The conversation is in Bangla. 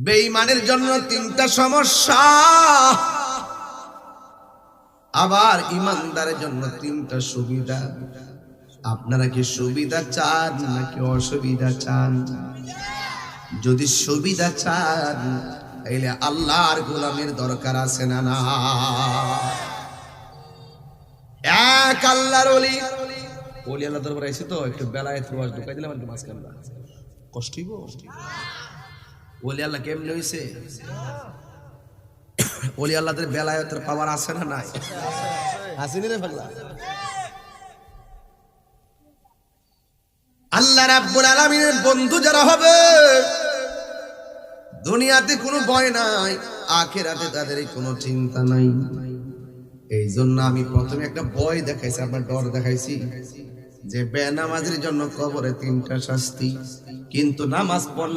বেঈমানের জন্য তিনটা সমস্যা, আবার ইমানদারের জন্য তিনটা সুবিধা। আপনারা কি সুবিধা চান নাকি অসুবিধা চান? যদি সুবিধা চান তাহলে আল্লাহর গোলামের দরকার আছে না? না, এক আল্লাহর ওলি আল্লাহ দরবার আইছে তো একটু বেলায় ওয়াজ ঢুকাই দিলাম একটু মাঝখানে কষ্ট হইব। ওলি আল্লাহ কেমনে হইছে? ওলি আল্লাহদের বেলায়েতের পাওয়ার আছে না নাই? আসেনি রে পাগলা। আল্লাহ রাব্বুল আলামিনের বন্ধু যারা হবে, দুনিয়াতে কোনো ভয় নাই, আখিরাতে তাদের কোনো চিন্তা নাই। এই জন্য আমি প্রথমে একটা ভয় দেখাইছি, আপনার ডর দেখাইছি যে বেনামাজের জন্য কবরে তিনটা শাস্তি, কিন্তু নামাজ পড়লে